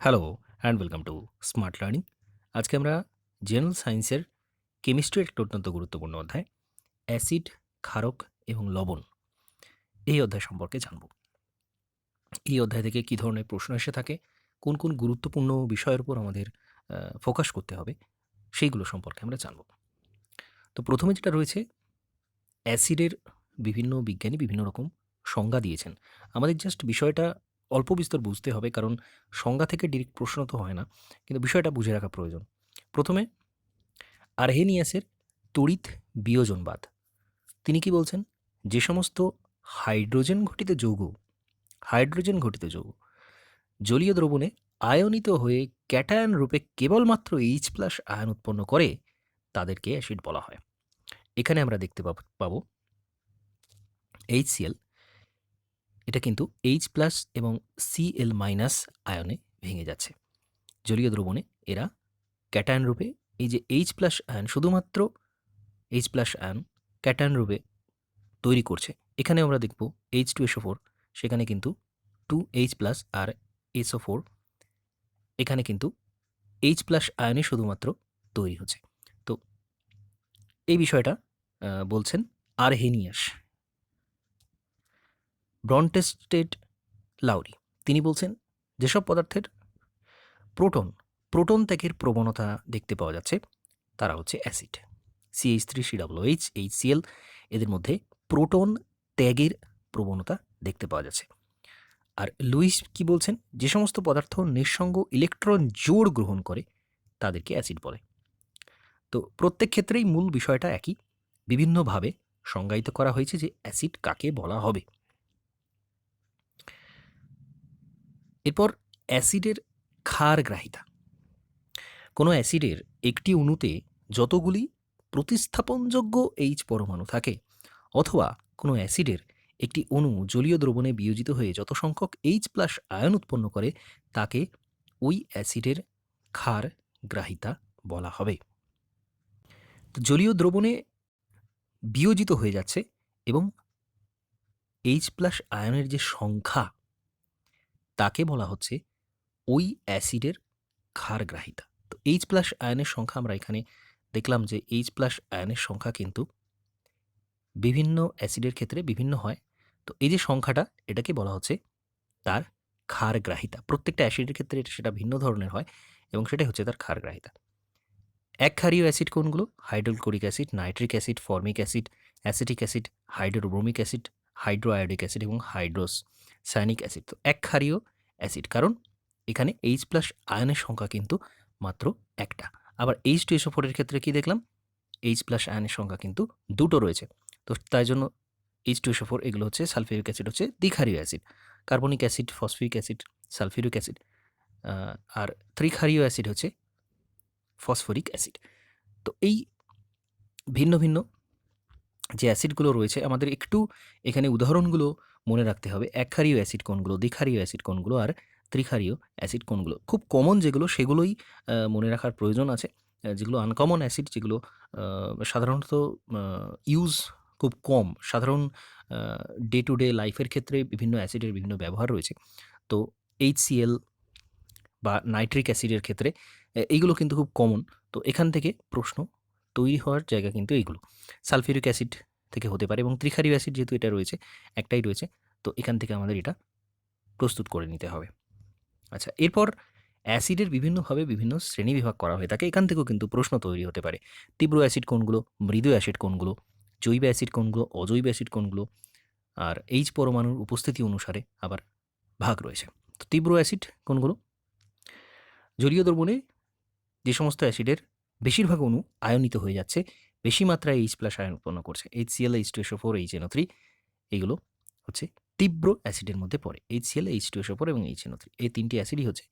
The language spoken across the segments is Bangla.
Hello and welcome to smart learning. আজকে আমরা জেনারেল সায়েন্সের কেমিস্ট্রির একটা অত্যন্ত গুরুত্বপূর্ণ অধ্যায় অ্যাসিড, ক্ষারক এবং লবণ, এই অধ্যায় সম্পর্কে জানব। এই অধ্যায় থেকে কী ধরনের প্রশ্ন এসে থাকে, কোন কোন গুরুত্বপূর্ণ বিষয়ের উপর আমাদের ফোকাস করতে হবে, সেইগুলো সম্পর্কে আমরা জানব। তো প্রথমে যেটা রয়েছে, অ্যাসিডের বিভিন্ন বিজ্ঞানী বিভিন্ন রকম সংজ্ঞা দিয়েছেন। আমাদের জাস্ট বিষয়টা অল্প বিস্তর বুঝতে হবে, কারণ সংজ্ঞা থেকে ডিরেক্ট প্রশ্ন তো হয় না, কিন্তু বিষয়টা বুঝে রাখা প্রয়োজন। প্রথমে আর্হেনিয়াসের তড়িৎ বিয়োজনবাদ। তিনি কি বলছেন? যে সমস্ত হাইড্রোজেন ঘটিত যৌগ জলীয় দ্রবণে আয়নিত হয়ে ক্যাটায়ন রূপে কেবলমাত্র H+ আয়ন উৎপন্ন করে, তাদেরকে অ্যাসিড বলা হয়। এখানে আমরা দেখতে পাবো HCl, এটা কিন্তু H+ এবং Cl- আয়নে ভেঙে যাচ্ছে। জলীয় দ্রবণে এরা ক্যাটায়ন রূপে, এই যে H+ আয়ন, শুধুমাত্র H+ আয়ন ক্যাটায়ন রূপে তৈরি করছে। এখানে আমরা দেখব H2SO4, সেখানে কিন্তু 2H+ আর SO4, এখানে কিন্তু H+ আয়নে শুধুমাত্র তৈরি হচ্ছে। তো এই বিষয়টা বলছেন আরহেনিয়াস। ব্রনটেস্টেড লাউরি, তিনি বলছেন যেসব পদার্থের প্রোটন প্রোটন ত্যাগের প্রবণতা দেখতে পাওয়া যাচ্ছে, তারা হচ্ছে অ্যাসিড। CH3COOH, HCl, এদের মধ্যে প্রোটন ত্যাগের প্রবণতা দেখতে পাওয়া যাচ্ছে। আর লুইস কি বলছেন? যে সমস্ত পদার্থ নিঃসঙ্গ ইলেকট্রন জোড় গ্রহণ করে, তাদেরকে অ্যাসিড বলে। তো প্রত্যেক ক্ষেত্রেই মূল বিষয়টা একই, বিভিন্নভাবে সংজ্ঞায়িত করা হয়েছে যে অ্যাসিড কাকে বলা হবে। এরপর অ্যাসিডের ক্ষারগ্রাহিতা। কোনো অ্যাসিডের একটি অণুতে যতগুলি প্রতিস্থাপনযোগ্য H পরমাণু থাকে, অথবা কোনো অ্যাসিডের একটি অণু জলীয় দ্রবণে বিয়োজিত হয়ে যত সংখ্যক H+ আয়ন উৎপন্ন করে, তাকে ওই অ্যাসিডের ক্ষারগ্রাহিতা বলা হবে। তো জলীয় দ্রবণে বিয়োজিত হয়ে যাচ্ছে এবং H+ আয়নের যে সংখ্যা, তাকে বলা হচ্ছে ওই অ্যাসিডের ক্ষারগ্রাহিতা। তো H+ আয়নের সংখ্যা আমরা এখানে দেখলাম যে H+ আয়নের সংখ্যা কিন্তু বিভিন্ন অ্যাসিডের ক্ষেত্রে বিভিন্ন হয়। তো এই যে সংখ্যাটা, এটাকে বলা হচ্ছে তার ক্ষারগ্রাহিতা। প্রত্যেকটা অ্যাসিডের ক্ষেত্রে সেটা ভিন্ন ধরনের হয় এবং সেটাই হচ্ছে তার ক্ষারগ্রাহিতা। একক্ষারীয় অ্যাসিড কোনগুলো? Hydrochloric acid, nitric acid, formic acid, acetic acid, hydrobromic acid, hydroiodic acid এবং হাইড্রোসায়ানিক অ্যাসিড। তো একক্ষারীয় অ্যাসিড, কারণ এখানে H+ আয়নের সংখ্যা কিন্তু মাত্র একটা। আবার H2SO4 এর ক্ষেত্রে কি দেখলাম? H+ আয়নের সংখ্যা কিন্তু দুটো রয়েছে। তো তাই জন্য H2SO4, এগুলো হচ্ছে সালফিউরিক অ্যাসিড, হচ্ছে দ্বিক্ষারীয় অ্যাসিড। কার্বনিক অ্যাসিড, ফসফিক অ্যাসিড, সালফিউরিক অ্যাসিড, আর ত্রিক্ষারীয় অ্যাসিড হচ্ছে ফসফরিক অ্যাসিড। তো এই ভিন্ন ভিন্ন যে অ্যাসিডগুলো রয়েছে, আমাদের একটু এখানে উদাহরণগুলো মনে রাখতে হবে। একক্ষারীয় অ্যাসিড কোনগুলো, দ্বিক্ষারীয় অ্যাসিড কোনগুলো, আর ত্রিক্ষারীয় অ্যাসিড কোনগুলো। খুব কমন যেগুলো, সেগুলোই মনে রাখার প্রয়োজন আছে। যেগুলো আনকমন অ্যাসিড, যেগুলো সাধারণত ইউজ খুব কম, সাধারণ ডে টু ডে লাইফের ক্ষেত্রে বিভিন্ন অ্যাসিডের বিভিন্ন ব্যবহার রয়েছে। তো HCl বা নাইট্রিক অ্যাসিডের ক্ষেত্রে এইগুলো কিন্তু খুব কমন। তো এখান থেকে প্রশ্ন তৈরি হওয়ার জায়গা কিন্তু এইগুলো। সালফিউরিক অ্যাসিড থেকে হতে পারে, এবং ত্রিক্ষারীয় অ্যাসিড যেহেতু এটা রয়েছে, একটাই রয়েছে, তো এখান থেকে আমাদের এটা প্রস্তুত করে নিতে হবে। আচ্ছা, এরপর অ্যাসিডের বিভিন্নভাবে বিভিন্ন শ্রেণীবিভাগ করা হয়ে থাকে। এখান থেকেও কিন্তু প্রশ্ন তৈরি হতে পারে। তীব্র অ্যাসিড কোনগুলো, মৃদু অ্যাসিড কোনগুলো, জৈব অ্যাসিড কোনগুলো, অজৈব অ্যাসিড কোনগুলো, আর H পরমাণুর উপস্থিতি অনুসারে আবার ভাগ রয়েছে। তো তীব্র অ্যাসিড কোনগুলো? জলীয় দ্রবণে যে সমস্ত অ্যাসিডের বেশিরভাগ অণু আয়নিত হয়ে যাচ্ছে, বেশি মাত্রায় H+ আয়ন উৎপন্ন করছে, HCl, H2SO4, HNO3, এগুলো হচ্ছে তীব্র অ্যাসিডের মধ্যে পড়ে। HCl, H2SO4 এবং HNO3, এই তিনটি অ্যাসিডই হচ্ছে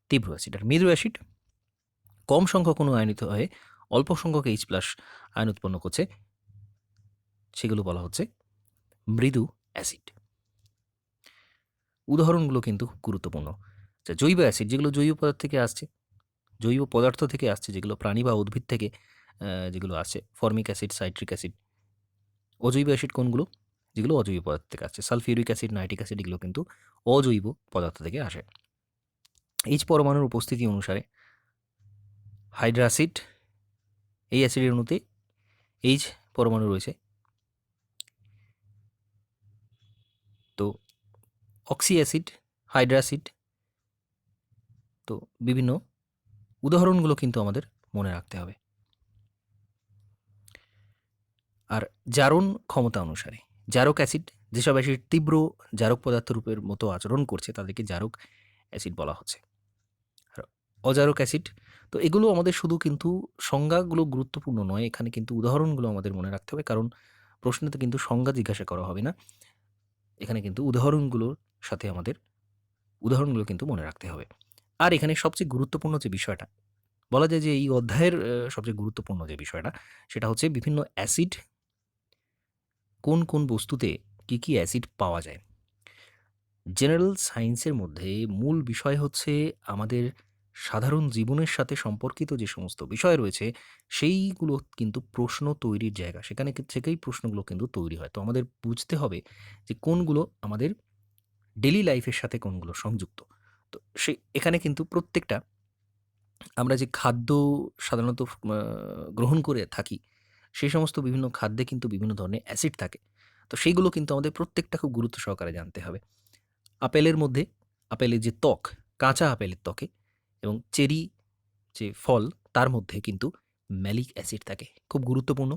তীব্র অ্যাসিড। আর মৃদু অ্যাসিড কম সংখ্যক অণু আয়নিত হয়ে অল্প সংখ্যক H+ আয়ন উৎপন্ন করছে, সেগুলো বলা হচ্ছে মৃদু অ্যাসিড। উদাহরণগুলো কিন্তু গুরুত্বপূর্ণ। আচ্ছা, জৈব অ্যাসিড, যেগুলো জৈব পদার্থ থেকে আসছে, যেগুলো প্রাণী বা উদ্ভিদ থেকে যেগুলো আসে, ফর্মিক অ্যাসিড, সাইট্রিক অ্যাসিড। অজৈব অ্যাসিড কোনগুলো? যেগুলো অজৈব পদার্থ থেকে আসছে, সালফিউরিক অ্যাসিড, নাইট্রিক অ্যাসিড, এগুলো কিন্তু অজৈব পদার্থ থেকে আসে। এইচ পরমাণুর উপস্থিতি অনুসারে হাইড্রাসিড, এই অ্যাসিডের অণুতে এইচ পরমাণু রয়েছে। তো অক্সি অ্যাসিড, হাইড্রাসিড, তো বিভিন্ন উদাহরণগুলো কিন্তু আমাদের মনে রাখতে হবে। আর জারণ ক্ষমতা অনুসারে জারক অ্যাসিড, যেসব অ্যাসিড তীব্র জারক পদার্থ রূপের মতো আচরণ করছে তাদেরকে জারক অ্যাসিড বলা হচ্ছে। আর অজারক অ্যাসিড, তো এগুলো আমাদের শুধু কিন্তু সংজ্ঞাগুলো গুরুত্বপূর্ণ নয়, এখানে কিন্তু উদাহরণগুলো আমাদের মনে রাখতে হবে, কারণ প্রশ্নেতে কিন্তু সংজ্ঞা জিজ্ঞাসা করা হবে না, এখানে কিন্তু উদাহরণগুলো কিন্তু মনে রাখতে হবে। আর এখানে সবচেয়ে গুরুত্বপূর্ণ যে বিষয়টা বলা যায় যে এই অধ্যায়ের সবচেয়ে গুরুত্বপূর্ণ যে বিষয়টা সেটা হচ্ছে বিভিন্ন অ্যাসিড, কোন কোন বস্তুতে কী কী অ্যাসিড পাওয়া যায়। জেনারেল সায়েন্সের মধ্যে মূল বিষয় হচ্ছে আমাদের সাধারণ জীবনের সাথে সম্পর্কিত যে সমস্ত বিষয় রয়েছে সেইগুলো কিন্তু প্রশ্ন তৈরির জায়গা, সেখানে থেকেই প্রশ্নগুলো কিন্তু তৈরি হয়। তো আমাদের বুঝতে হবে যে কোনগুলো আমাদের ডেলি লাইফের সাথে কোনগুলো সংযুক্ত। তো এখানে কিন্তু প্রত্যেকটা আমরা যে খাদ্য সাধারণত গ্রহণ করে থাকি সেই সমস্ত বিভিন্ন খাদ্যে কিন্তু বিভিন্ন ধরনের অ্যাসিড থাকে। তো সেইগুলো কিন্তু আমাদের প্রত্যেকটা খুব গুরুত্ব সহকারে জানতে হবে। আপেলের মধ্যে আপেলের যে ত্বক, কাঁচা আপেলের ত্বকে এবং চেরি যে ফল তার মধ্যে কিন্তু ম্যালিক অ্যাসিড থাকে, খুব গুরুত্বপূর্ণ।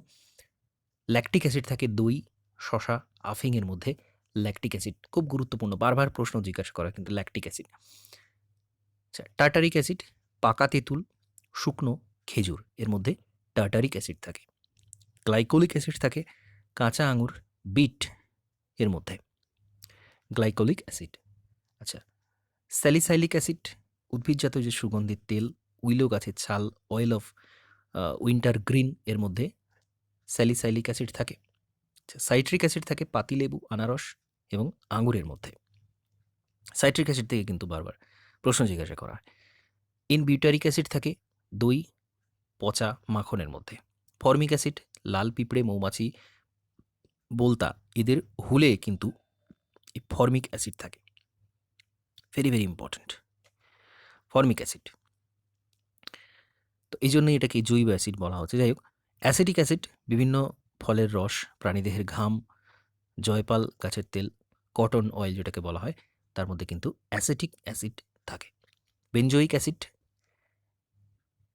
ল্যাকটিক অ্যাসিড থাকে দই, শশা, আফিংয়ের মধ্যে ল্যাকটিক অ্যাসিড খুব গুরুত্বপূর্ণ, বারবার প্রশ্ন জিজ্ঞাসা করা কিন্তু ল্যাকটিক অ্যাসিড। আচ্ছা, টার্টারিক অ্যাসিড পাকা তেঁতুল, শুকনো খেজুর এর মধ্যে টার্টারিক অ্যাসিড থাকে। গ্লাইকোলিক অ্যাসিড থাকে কাঁচা আঙুর, বিট এর মধ্যে গ্লাইকোলিক অ্যাসিড। আচ্ছা, স্যালিসাইলিক অ্যাসিড উদ্ভিদজাত যে সুগন্ধিত তেল, উইলো গাছের ছাল, অয়েল অফ উইন্টার গ্রিন এর মধ্যে স্যালিসাইলিক অ্যাসিড থাকে। আচ্ছা, সাইট্রিক অ্যাসিড থাকে পাতিলেবু, আনারস এবং আঙুরের মধ্যে। সাইট্রিক অ্যাসিড থেকে কিন্তু বারবার প্রশ্ন জিজ্ঞাসা করা হয়। ইনবিউটারিক অ্যাসিড থাকে দই, পচা মাখনের মধ্যে। ফর্মিক অ্যাসিড লাল পিঁপড়ে, মৌমাছি, বোলতা এদের হুলে কিন্তু এই ফর্মিক অ্যাসিড থাকে। Very very important formic acid. তো এই জন্যই এটাকে জৈব অ্যাসিড বলা হচ্ছে। যাই হোক, অ্যাসিটিক অ্যাসিড বিভিন্ন ফলের রস, প্রাণীদেহের ঘাম, জয়পাল গাছের তেল, কটন অয়েল যেটাকে বলা হয় তার মধ্যে কিন্তু অ্যাসিটিক অ্যাসিড থাকে। বেঞ্জোইক অ্যাসিড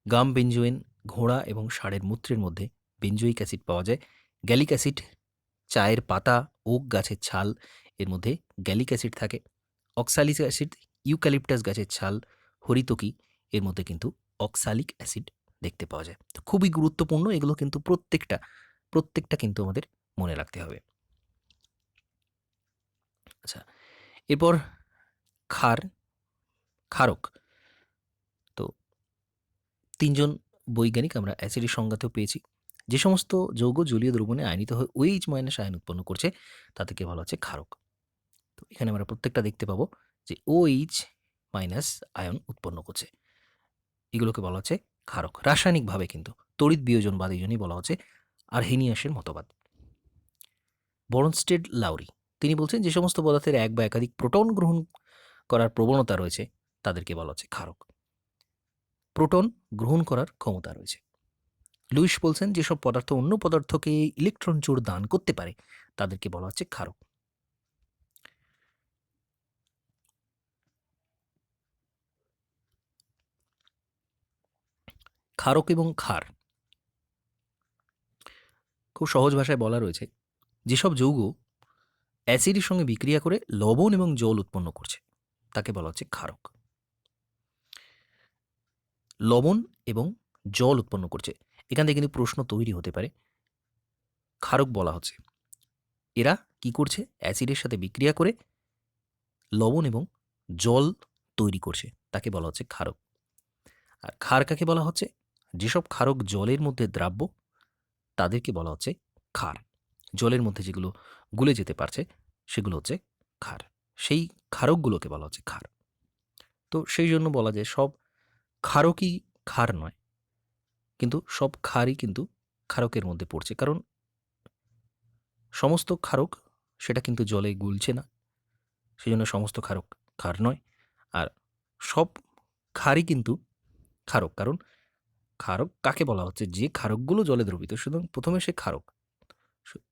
গাম বেঞ্জোয়েন, ঘোড়া এবং ষাঁড়ের মূত্রের মধ্যে বেঞ্জোইক অ্যাসিড পাওয়া যায়। গ্যালিক অ্যাসিড চায়ের পাতা, ওক গাছের ছাল এর মধ্যে গ্যালিক অ্যাসিড থাকে। অক্সালিক অ্যাসিড ইউক্যালিপটাস গাছের ছাল, হরিতকি এর মধ্যে কিন্তু অক্সালিক অ্যাসিড দেখতে পাওয়া যায়। তো খুবই গুরুত্বপূর্ণ, এগুলো কিন্তু প্রত্যেকটা কিন্তু আমাদের মনে রাখতে হবে। আচ্ছা, এরপর ক্ষারক। তো তিনজন বৈজ্ঞানিক আমরা অ্যাসিডের সংজ্ঞাতেও পেয়েছি। যে সমস্ত যৌগ জলীয় দ্রবণে আয়নিত হয়ে OH মাইনাস আয়ন উৎপন্ন করছে তাদেরকে বলা হচ্ছে ক্ষারক। তো এখানে আমরা প্রত্যেকটা দেখতে পাবো যে OH মাইনাস আয়ন উৎপন্ন করছে, এগুলোকে বলা হচ্ছে ক্ষারক। রাসায়নিকভাবে কিন্তু তড়িৎ বিয়োজনবাদ এই জন্যই বলা হচ্ছে আর্হেনিয়াসের মতবাদ। বর্নস্টেড লাউরি তিনি বলছেন যে সমস্ত পদার্থের এক বা একাধিক প্রোটন গ্রহণ করার প্রবণতা রয়েছে তাদেরকে বলা হচ্ছে ক্ষারক। প্রোটন গ্রহণ করার ক্ষমতা রয়েছে। লুইস বলছেন যেসব পদার্থ অন্য পদার্থকে ইলেকট্রন জোড় দান করতে পারে তাদেরকে বলা হচ্ছে ক্ষারক। ক্ষারক এবং ক্ষার খুব সহজ ভাষায় বলা রয়েছে যেসব যৌগ অ্যাসিডের সঙ্গে বিক্রিয়া করে লবণ এবং জল উৎপন্ন করছে তাকে বলা হচ্ছে ক্ষারক। লবণ এবং জল উৎপন্ন করছে, এখান থেকে কিন্তু প্রশ্ন তৈরি হতে পারে। ক্ষারক বলা হচ্ছে এরা কি করছে, অ্যাসিডের সাথে বিক্রিয়া করে লবণ এবং জল তৈরি করছে, তাকে বলা হচ্ছে ক্ষারক। আর ক্ষার কাকে বলা হচ্ছে, যেসব ক্ষারক জলের মধ্যে দ্রাব্য তাদেরকে বলা হচ্ছে ক্ষার। জলের মধ্যে যেগুলো গুলে যেতে পারছে সেগুলো হচ্ছে ক্ষার, সেই ক্ষারকগুলোকে বলা হচ্ছে ক্ষার। তো সেই জন্য বলা যায় সব ক্ষারকই ক্ষার নয়, কিন্তু সব ক্ষারই কিন্তু ক্ষারকের মধ্যে পড়ছে, কারণ সমস্ত ক্ষারক সেটা কিন্তু জলে গুলছে না, সেই জন্য সমস্ত ক্ষারক ক্ষার নয়। আর সব ক্ষারই কিন্তু ক্ষারক। কারণ ক্ষারক কাকে বলা হচ্ছে? যে ক্ষারকগুলো জলে দ্রবীত। সুতরাং প্রথমে সে ক্ষারক।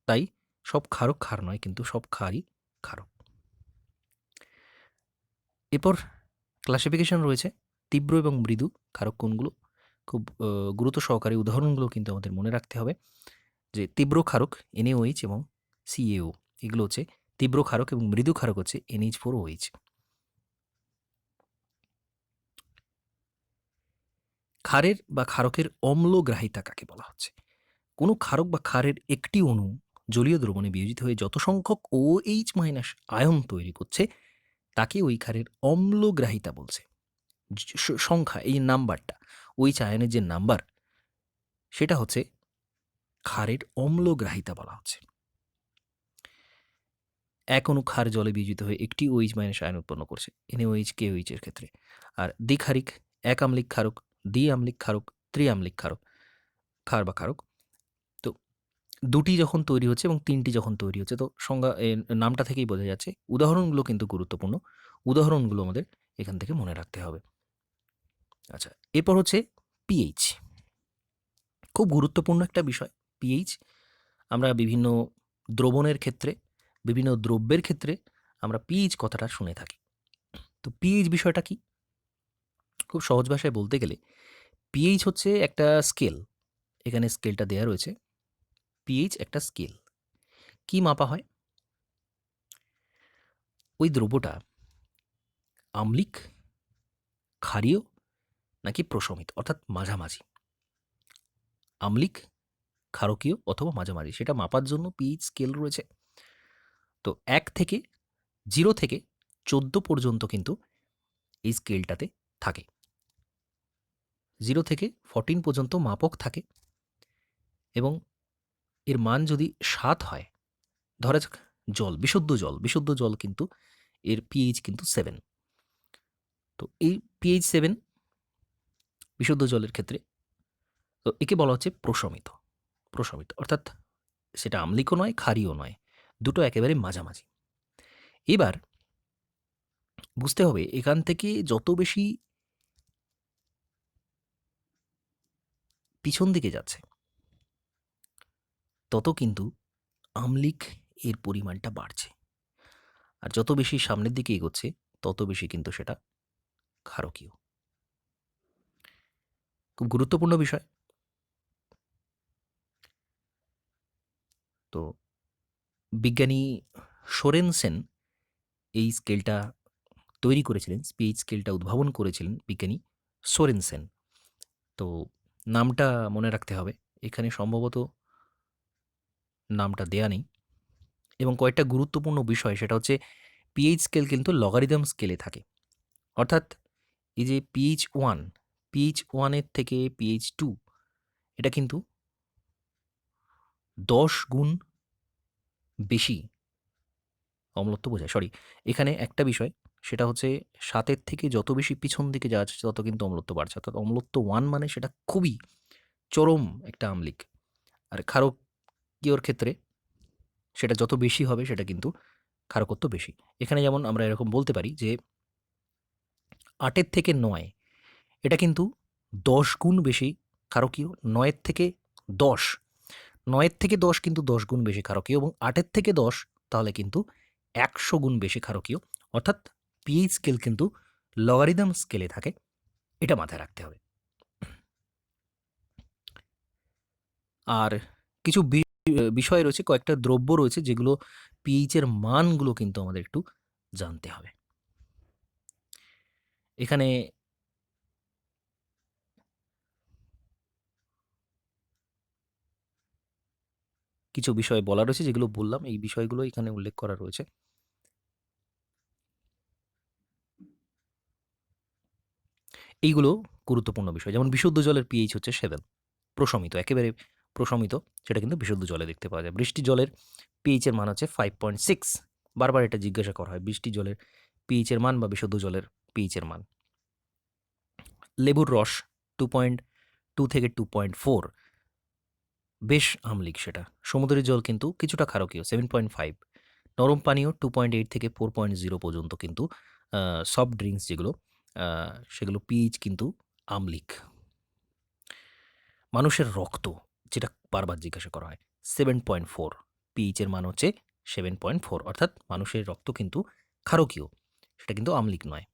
তাই সব ক্ষারক ক্ষার নয়, কিন্তু সব ক্ষারই ক্ষারক। এরপর ক্লাসিফিকেশন রয়েছে তীব্র এবং মৃদু ক্ষারক কোনগুলো। খুব গুরুত্ব সহকারে উদাহরণগুলো কিন্তু আমাদের মনে রাখতে হবে। যে তীব্র ক্ষারক NaOH এবং CaO, এগুলো হচ্ছে তীব্র ক্ষারক, এবং মৃদু ক্ষারক হচ্ছে NH4OH। ক্ষারের বা ক্ষারকের অম্লগ্রাহিতা কাকে বলা হচ্ছে? কোনো ক্ষারক বা ক্ষারের একটি অণু জলীয় দ্রবণে বিয়োজিত হয়ে যত সংখ্যক OH- আয়ন তৈরি করছে তাকে ওই ক্ষারের অম্লগ্রাহিতা বলছে। সংখ্যা, এই নাম্বারটা, OH আয়নের যে নাম্বার, সেটা হচ্ছে ক্ষারের অম্লগ্রাহিতা বলা হচ্ছে। এক অণু ক্ষার জলে বিয়োজিত হয়ে একটি OH- আয়ন উৎপন্ন করছে, NaOH KOH এর ক্ষেত্রে। আর দ্বিক্ষারিক, এক আম্লিক ক্ষারক, দ্বি আম্লিক ক্ষারক, ত্রিআম্লিক ক্ষারক, ক্ষার বা ক্ষারক। তো দুটি যখন তৈরি হচ্ছে এবং তিনটি যখন তৈরি হচ্ছে, তো সংজ্ঞা নামটা থেকেই বোঝা যাচ্ছে। উদাহরণগুলো কিন্তু গুরুত্বপূর্ণ, উদাহরণগুলো আমাদের এখান থেকে মনে রাখতে হবে। আচ্ছা, এরপর হচ্ছে পিএইচ। খুব গুরুত্বপূর্ণ একটা বিষয় পিএইচ। আমরা বিভিন্ন দ্রবণের ক্ষেত্রে, বিভিন্ন দ্রব্যের ক্ষেত্রে আমরা পিএইচ কথাটা শুনে থাকি। তো পিএইচ বিষয়টা কি? খুব সহজ ভাষায় বলতে গেলে পিএইচ হচ্ছে একটা স্কেল। এখানে স্কেলটা দেয়া রয়েছে। পিএইচ একটা স্কেল। কি মাপা হয়? ওই দ্রব্যটা আম্লিক, ক্ষারীয় নাকি প্রশমিত, অর্থাৎ মাঝামাঝি। আম্লিক, ক্ষারকীয় অথবা মাঝামাঝি, সেটা মাপার জন্য পিএইচ স্কেল রয়েছে। তো 1 থেকে 0 থেকে 14 পর্যন্ত কিন্তু এই স্কেলটাতে থাকে। 0 থেকে 14 পর্যন্ত মাপক থাকে, এবং এর মান যদি 7 হয়, ধরা যাক জল, বিশুদ্ধ জল কিন্তু এর পিএইচ কিন্তু 7। তো এই পিএইচ 7 বিশুদ্ধ জলের ক্ষেত্রে, তো একে বলা হচ্ছে প্রশমিত। প্রশমিত অর্থাৎ সেটা আম্লিকও নয়, ক্ষারীয় নয়, দুটো একেবারে মাঝামাঝি। এবার বুঝতে হবে এখান থেকে যত বেশি পিছন দিকে যাচ্ছে তত কিন্তু আম্লিক এর পরিমাণটা বাড়ছে, আর যত বেশি সামনের দিকে এগোচ্ছে তত বেশি কিন্তু সেটা ক্ষারকীয়। খুব গুরুত্বপূর্ণ বিষয়। তো বিজ্ঞানী সোরেনসেন এই স্কেলটা তৈরি করেছিলেন, পিএইচ স্কেলটা উদ্ভাবন করেছিলেন বিজ্ঞানী সোরেনসেন। তো নামটা মনে রাখতে হবে, এখানে সম্ভবত নামটা দেয়া নেই। এবং কয়েকটা গুরুত্বপূর্ণ বিষয়, সেটা হচ্ছে পিএইচ স্কেল কিন্তু লগারিদম স্কেলে থাকে। অর্থাৎ এই যে পিএইচ 1 এর থেকে পিএইচ 2, এটা কিন্তু 10 গুণ বেশি অম্লত্ব বোঝায়। সরি, এখানে একটা বিষয়, সেটা হচ্ছে 7-এর থেকে যত বেশি পিছন দিকে যাওয়া যাচ্ছে তত কিন্তু অম্লত্ব বাড়ছে। অর্থাৎ অম্লত্ব 1 মানে সেটা খুবই চরম একটা আম্লিক। আর ক্ষারকীয়র ক্ষেত্রে সেটা যত বেশি হবে সেটা কিন্তু ক্ষারকত্ব বেশি। এখানে যেমন আমরা এরকম বলতে পারি যে 8-এর থেকে 9, এটা কিন্তু 10 গুণ বেশি ক্ষারকীয়। 9-এর থেকে 10, 9-এর থেকে 10 কিন্তু 10 গুণ বেশি ক্ষারকীয়, এবং 8-এর থেকে 10 তাহলে কিন্তু 100 গুণ বেশি ক্ষারকীয়। অর্থাৎ পিএইচ স্কেল কিন্তু লগারিদম স্কেলে থাকে, এটা মাথায় রাখতে হবে। আর কিছু বিষয় রয়েছে, কয়েকটা দ্রব্য রয়েছে যেগুলো পিএইচ এর মানগুলো কিন্তু আমাদের একটু জানতে হবে। এখানে কিছু বিষয় বলা রয়েছে, যেগুলো বললাম এই বিষয়গুলো এখানে উল্লেখ করা রয়েছে। এইগুলো গুরুত্বপূর্ণ বিষয়। যেমন বিশুদ্ধ জলের পিএইচ হচ্ছে 7, প্রশমিত, একেবারে প্রশমিত, সেটা কিন্তু বিশুদ্ধ জলে দেখতে পাওয়া যায়। বৃষ্টি জলের পিএইচ এর মান হচ্ছে 5.6। বারবার এটা জিজ্ঞাসা করা হয়, বৃষ্টি জলের পিএইচ এর মান বা বিশুদ্ধ জলের পিএইচ এর মান। লেবুর রস 2.2 থেকে 2.4, বেশ আম্লিক সেটা। সমুদ্রের জল কিন্তু কিছুটা ক্ষারকীয়, 7.5। নরম পানীয় 2.8 থেকে 4.0 পর্যন্ত কিন্তু সফট ড্রিঙ্কস যেগুলো, সেগুলো পিএইচ কিন্তু আম্লিক। মানুষের রক্ত, যেটা বারবার জিজ্ঞাসা করা হয়, 7.4, পিএইচের মান হচ্ছে 7.4, অর্থাৎ মানুষের রক্ত কিন্তু ক্ষারকীয়, সেটা কিন্তু আম্লিক নয়।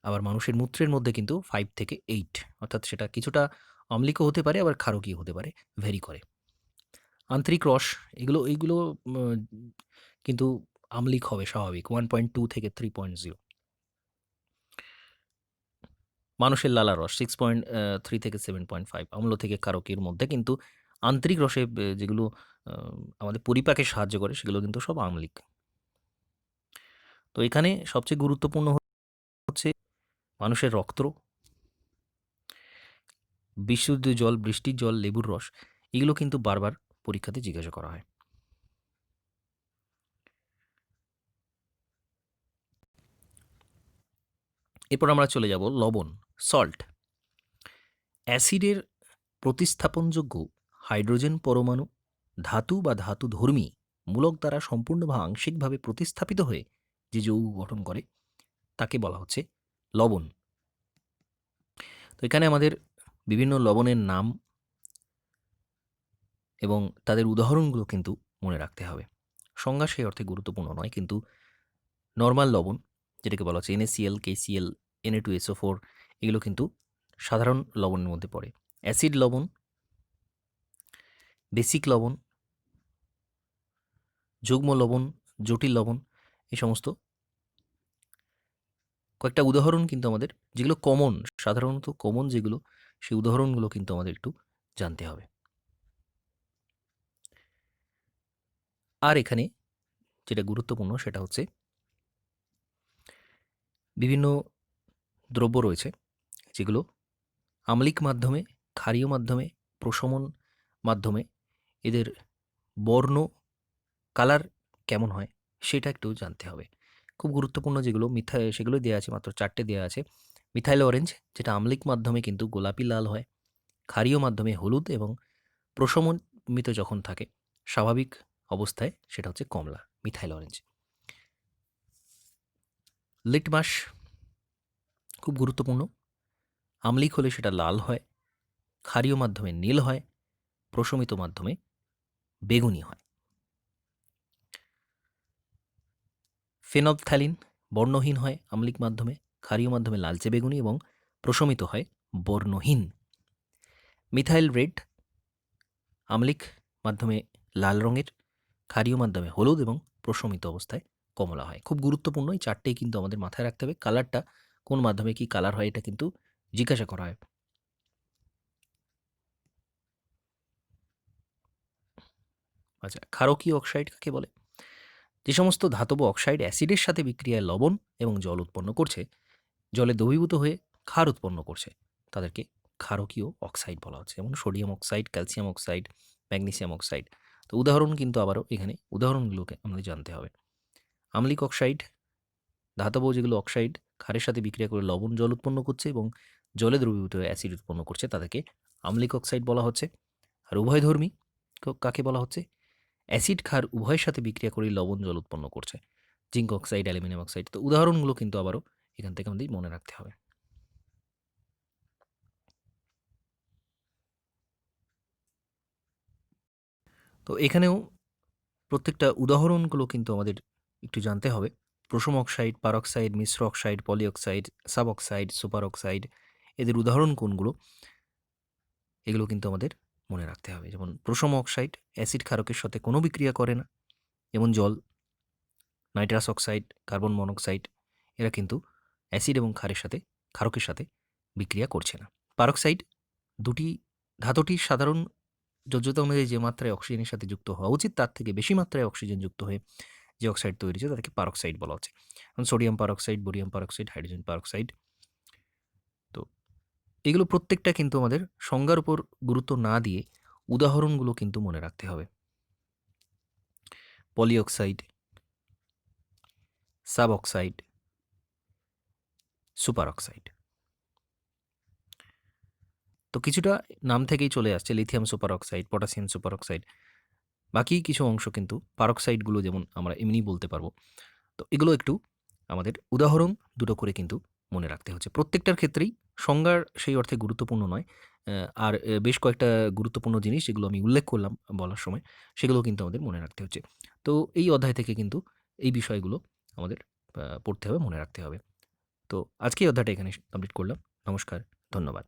আবার মানুষের মূত্রের মধ্যে কিন্তু 5 থেকে 8, অর্থাৎ সেটা কিছুটা অম্লিকও হতে পারে, আবার ক্ষারকীয় হতে পারে, ভ্যারি করে। আন্তরিক রস, এইগুলো কিন্তু আম্লিক হবে স্বাভাবিক, 1.2 থেকে 3.0। মানুষের লালা রস 6.3 থেকে 7.5, অম্ল থেকে ক্ষারকীর মধ্যে, কিন্তু আন্তরিক রসে যেগুলো আমাদের পরিপাকে সাহায্য করে সেগুলো কিন্তু সব আম্লিক। তো এখানে সবচেয়ে গুরুত্বপূর্ণ হচ্ছে মানুষের রক্ত, বিশুদ্ধ জল, বৃষ্টির জল, লেবুর রস, এগুলো কিন্তু বারবার পরীক্ষাতে জিজ্ঞাসা করা হয়। এরপর আমরা চলে যাব লবণ, সল্ট। অ্যাসিডের প্রতিস্থাপনযোগ্য হাইড্রোজেন পরমাণু ধাতু বা ধাতুধর্মী মূলক দ্বারা সম্পূর্ণ বা আংশিকভাবে প্রতিস্থাপিত হয়ে যে যৌগ গঠন করে তাকে বলা হচ্ছে লবণ। তো এখানে আমাদের বিভিন্ন লবণের নাম এবং তাদের উদাহরণগুলো কিন্তু মনে রাখতে হবে। সংজ্ঞা সেই অর্থে গুরুত্বপূর্ণ নয়, কিন্তু নর্মাল লবণ, যেটাকে বলা হচ্ছে NaCl, KCl, Na2SO4, এগুলো কিন্তু সাধারণ লবণের মধ্যে পড়ে। অ্যাসিড লবণ, বেসিক লবণ, যুগ্ম লবণ, জটিল লবণ, এই সমস্ত কয়েকটা উদাহরণ কিন্তু আমাদের, যেগুলো কমন, সাধারণত কমন যেগুলো, সেই উদাহরণগুলো কিন্তু আমাদের একটু জানতে হবে। আর এখানে যেটা গুরুত্বপূর্ণ সেটা হচ্ছে বিভিন্ন দ্রব্য রয়েছে যেগুলো আম্লিক মাধ্যমে, ক্ষারীয় মাধ্যমে, প্রশমন মাধ্যমে এদের বর্ণ, কালার কেমন হয় সেটা একটু জানতে হবে। খুব গুরুত্বপূর্ণ যেগুলো সেগুলো দেওয়া আছে, মাত্র 4টে দেওয়া আছে। মিথাইল অরেঞ্জ, যেটা আম্লিক মাধ্যমে কিন্তু গোলাপি লাল হয়, ক্ষারীয় মাধ্যমে হলুদ, এবং প্রশমনিত যখন থাকে স্বাভাবিক অবস্থায় সেটা হচ্ছে কমলা, মিথাইল অরেঞ্জ। লিটমাস খুব গুরুত্বপূর্ণ, আম্লিক হলে সেটা লাল হয়, ক্ষারীয় মাধ্যমে নীল হয়, প্রশমিত মাধ্যমে বেগুনি হয়। ফেনপথ্যালিন বর্ণহীন হয় আম্লিক মাধ্যমে, ক্ষারীয় মাধ্যমে লালচে বেগুনি, এবং প্রশমিত হয় বর্ণহীন। মিথাইল রেড আম্লিক মাধ্যমে লাল রঙের, ক্ষারীয় মাধ্যমে হলুদ, এবং প্রশমিত অবস্থায় কমলা হয়। খুব গুরুত্বপূর্ণ, এই 4টেই কিন্তু আমাদের মাথায় রাখতে হবে। কালারটা কোন মাধ্যমে কি কালার হয় এটা কিন্তু জিজ্ঞাসা করা হয়। আচ্ছা, ক্ষারকীয় অক্সাইড কাকে বলে? যে সমস্ত ধাতব অক্সাইড অ্যাসিডের সাথে বিক্রিয়ায় লবণ এবং জল উৎপন্ন করছে, জলে দ্রবীভূত হয়ে ক্ষার উৎপন্ন করছে, তাদেরকে ক্ষারকীয় অক্সাইড বলা হচ্ছে। যেমন sodium oxide, calcium oxide, magnesium oxide. তো উদাহরণ কিন্তু আবারও এখানে উদাহরণগুলোকে আমাদের জানতে হবে। আম্লিক অক্সাইড, ধাতব যেগুলো অক্সাইড ক্ষারের সাথে বিক্রিয়া করে লবণ জল উৎপন্ন করছে এবং জলে দ্রবীভূত হয়ে অ্যাসিড উৎপন্ন করছে, তাদেরকে আম্লিক অক্সাইড বলা হচ্ছে। আর উভয়ধর্মী কাকে বলা হচ্ছে? অ্যাসিড ক্ষার উভয়ের সাথে বিক্রিয়া করে লবণ জল উৎপন্ন করছে, জিঙ্ক অক্সাইড, অ্যালুমিনিয়াম অক্সাইড। তো উদাহরণগুলো কিন্তু আবারও এখান থেকে আমাদের মনে রাখতে হবে। তো এখানেও প্রত্যেকটা উদাহরণগুলো কিন্তু আমাদের একটু জানতে হবে। প্রশম অক্সাইড, পারক্সাইড, মিশ্র oxide, polyoxide, sub oxide, super oxide, এদের উদাহরণ কোনগুলো এগুলো কিন্তু আমাদের মনে রাখতে হবে। যেমন প্রশম অক্সাইড অ্যাসিড ক্ষারকের সাথে কোনো বিক্রিয়া করে না, যেমন জল, নাইট্রাস অক্সাইড, কার্বন মনোক্সাইড, এরা কিন্তু অ্যাসিড এবং ক্ষারকের সাথে বিক্রিয়া করছে না। পারক্সাইড ধাতুটির সাধারণ যোজ্যতা অনুযায়ী যে মাত্রায় অক্সিজেনের সাথে যুক্ত হওয়া উচিত তার থেকে বেশি মাত্রায় অক্সিজেন যুক্ত হয়ে যে অক্সাইড তৈরি হচ্ছে তাদেরকে পারক্সাইড বলা হচ্ছে। Sodium peroxide, barium peroxide, hydrogen peroxide. তো এগুলো প্রত্যেকটা কিন্তু আমাদের সংজ্ঞার উপর গুরুত্ব না দিয়ে উদাহরণগুলো কিন্তু মনে রাখতে হবে। পলিঅক্সাইড, সাব অক্সাইড, সুপার অক্সাইড। তো কিছুটা নাম থেকেই চলে আসছে, lithium super oxide, potassium super oxide. বাকি কিছু অংশ কিন্তু পারক্সাইডগুলো যেমন আমরা এমনি বলতে পারবো। তো এগুলো একটু আমাদের উদাহরণ দুটো করে কিন্তু মনে রাখতে হচ্ছে। প্রত্যেকটার ক্ষেত্রেই সংজ্ঞার সেই অর্থে গুরুত্বপূর্ণ নয়। আর বেশ কয়েকটা গুরুত্বপূর্ণ জিনিস যেগুলো আমি উল্লেখ করলাম বলার সময়, সেগুলোও কিন্তু আমাদের মনে রাখতে হচ্ছে। তো এই অধ্যায় থেকে কিন্তু এই বিষয়গুলো আমাদের পড়তে হবে, মনে রাখতে হবে। তো আজকে এই অধ্যায়টা এখানে কমপ্লিট করলাম। নমস্কার, ধন্যবাদ।